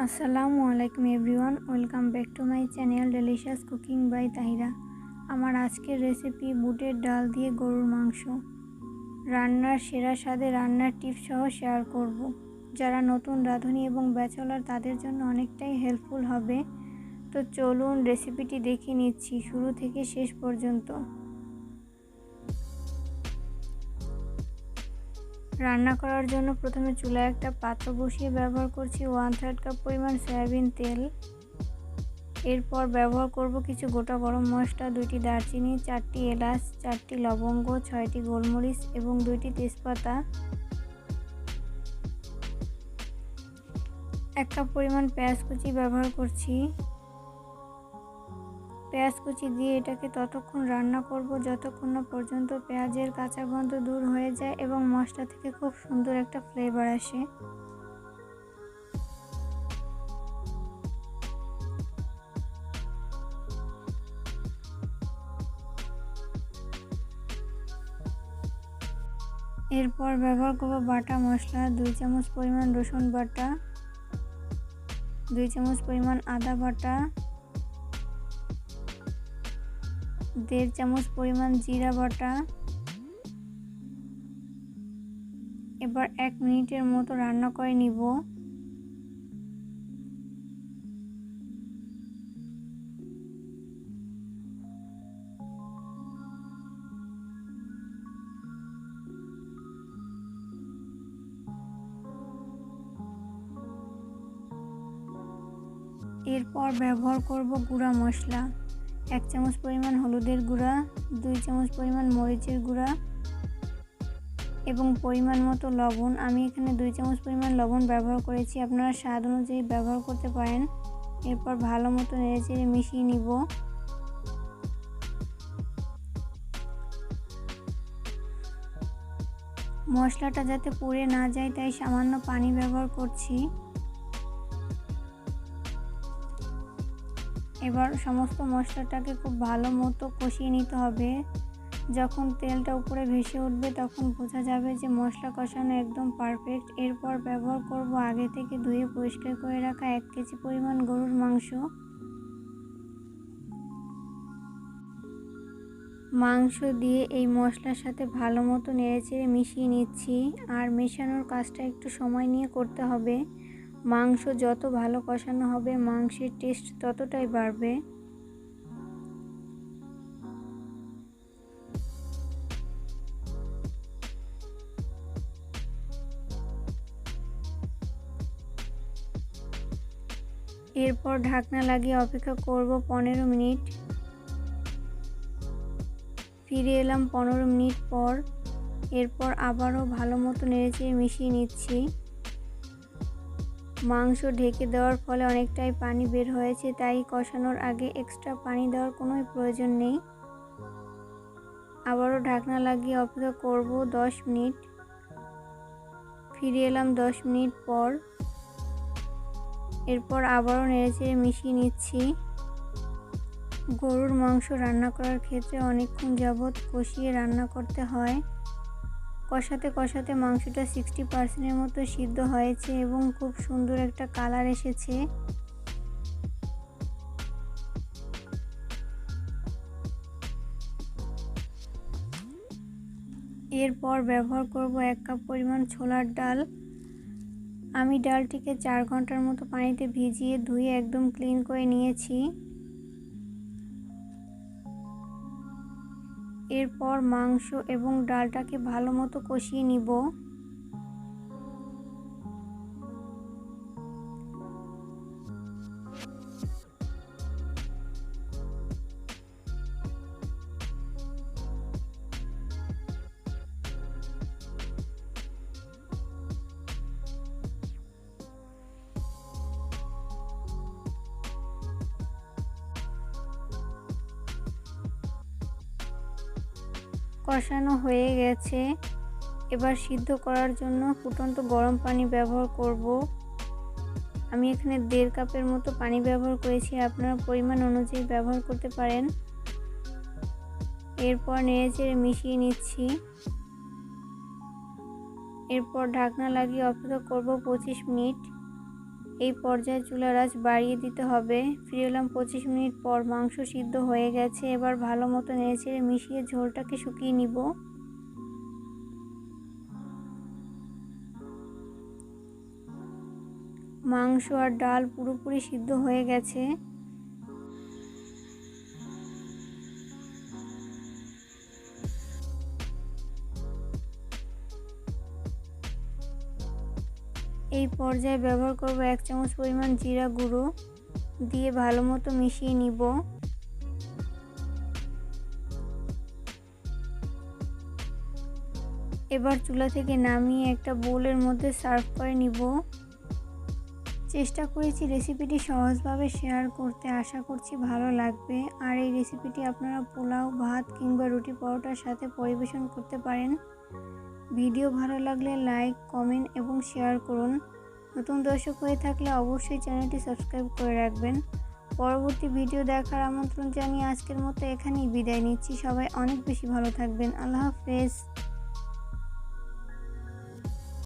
আসসালামু আলাইকুম everyone, welcome back to my channel delicious cooking by Tahira. আমার আজকের রেসিপি বুটের ডাল দিয়ে গরুর মাংস। রান্নার সেরা স্বাদে রান্নার টিপস সহ শেয়ার করব। যারা নতুন রাঁধুনি এবং ব্যাচেলর তাদের জন্য অনেকটাই হেল্পফুল হবে। তো চলুন রেসিপিটি দেখে নিচ্ছি শুরু থেকে শেষ পর্যন্ত। রান্না করার জন্য প্রথমে চুলায় একটা পাত্র বসিয়ে ব্যবহার করছি 1/3 কাপ পরিমাণ সয়াবিন তেল। এরপর ব্যবহার করব কিছু গোটা গরম মশলা, 2টি দারচিনি, 4টি এলাচ, 4টি লবঙ্গ, 6টি গোলমরিচ এবং 2টি তেজপাতা। 1 কাপ পরিমাণ পেঁয়াজ কুচি ব্যবহার করছি। পেঁয়াজ কুচি দিয়ে এটাকে ততক্ষণ রান্না করব যতক্ষণ না পর্যন্ত পেঁয়াজের কাঁচা গন্ধ দূর হয়ে যায় এবং মশলা থেকে খুব সুন্দর একটা ফ্লেভার আসে। এরপর ব্যবহার করব বাটা মশলা, 2 চামচ পরিমাণ রসুন বাটা, 2 চামচ পরিমাণ আদা বাটা, 1.5 চামচ পরিমাণ জিরা বাটা। এবার 1 মিনিটের মতো রান্না করে নিব। এরপর ব্যবহার করব গুঁড়া মশলা, 1 চামচ পরিমাণ হলুদের গুঁড়া, 2 চামচ পরিমাণ মরিচের গুঁড়া এবং পরিমাণ মতো লবণ। আমি এখানে 2 চামচ পরিমাণ লবণ ব্যবহার করেছি, আপনারা স্বাদ অনুযায়ী ব্যবহার করতে পারেন। এরপর ভালো মতো নেড়েচেড়ে মিশিয়ে নিব। মশলাটা যাতে পুড়ে না যায় তাই সামান্য পানি ব্যবহার করছি। এবার সমস্ত মশলাটাকে খুব ভালো মতো কষিয়ে নিতে হবে। যখন তেলটা উপরে ভেসে উঠবে তখন বোঝা যাবে যে মশলা কষানো একদম পারফেক্ট। এরপর ব্যবহার করব আগে থেকে ধুয়ে পরিষ্কার করে রাখা 1 কেজি পরিমাণ গরুর মাংস দিয়ে এই মশলার সাথে ভালো মতো নেড়েচেড়ে মিশিয়ে নিচ্ছি। আর মেশানোর কাজটা একটু সময় নিয়ে করতে হবে। মাংস যত ভালো কষানো হবে মাংসের টেস্ট ততটাই বাড়বে। এরপর ঢাকনা লাগিয়ে অপেক্ষা করব 15 মিনিট। ফিরে এলাম 15 মিনিট পর। এরপর আবারও ভালো মতো নেড়েচেড়ে মিশিয়ে নিচ্ছি। মাংস ঢেকে দেওয়ার ফলে অনেকটাই পানি বের হয়েছে, তাই কষানোর আগে এক্সট্রা পানি দেওয়ার কোনো প্রয়োজন নেই। আবারও ঢাকনা লাগিয়ে অপেক্ষা করব 10 মিনিট। ফিরে এলাম 10 মিনিট পর। এরপর আবারও নেড়েচেড়ে মিশিয়ে নিচ্ছি। গরুর মাংস রান্না করার ক্ষেত্রে অনেকক্ষণ যাবৎ কষিয়ে রান্না করতে হয়। কষাতে কষাতে মাংসটা 60% মতো সিদ্ধ হয়েছে এবং খুব সুন্দর একটা কালার এসেছে। এরপর ব্যবহার করব 1 কাপ পরিমাণ ছোলার ডাল। আমি ডালটিকে 4 ঘন্টার মতো পানিতে ভিজিয়ে ধুয়ে একদম ক্লিন করে নিয়েছি। এরপর মাংস এবং ডালটাকে ভালো মতো কষিয়ে নিব। কষানো হয়ে গেছে। এবার সিদ্ধ করার জন্য ফুটন্ত গরম পানি ব্যবহার করব। আমি এখানে 1.5 কাপের মতো পানি ব্যবহার করেছি, আপনারা পরিমাণ অনুযায়ী ব্যবহার করতে পারেন। এরপর নেড়েচেড়ে মিশিয়ে নিচ্ছি। এরপর ঢাকনা লাগিয়ে অপেক্ষা করব 25 মিনিট। এই পর্যায়ে চুলার আঁচ বাড়িয়ে দিতে হবে। ফিরে এলাম 25 মিনিট পর। মাংস সিদ্ধ হয়ে গেছে। এবার ভালো মতো নেড়েচেড়ে মিশিয়ে ঝোলটাকে শুকিয়ে নিব। মাংস আর ডাল পুরোপুরি সিদ্ধ হয়ে গেছে। এই পর্যায়ে ব্যবহার করব 1 চামচ পরিমাণ জিরা গুঁড়ো, দিয়ে ভালো মতো মিশিয়ে নিব। এবার চুলা থেকে নামিয়ে একটা বোলের মধ্যে সার্ভ করে নিব। চেষ্টা করেছি রেসিপিটি সহজভাবে শেয়ার করতে, আশা করছি ভালো লাগবে। আর এই রেসিপিটি আপনারা পোলাও, ভাত কিংবা রুটি পরোটার সাথে পরিবেশন করতে পারেন। ভিডিও ভালো লাগলে লাইক, কমেন্ট এবং শেয়ার করুন। নতুন দর্শক হয়ে থাকলে অবশ্যই চ্যানেলটি সাবস্ক্রাইব করে রাখবেন। পরবর্তী ভিডিও দেখার আমন্ত্রণ জানিয়ে আজকের মতো এখানেই বিদায় নিচ্ছি। সবাই অনেক বেশি ভালো থাকবেন। আল্লাহ হাফেজ।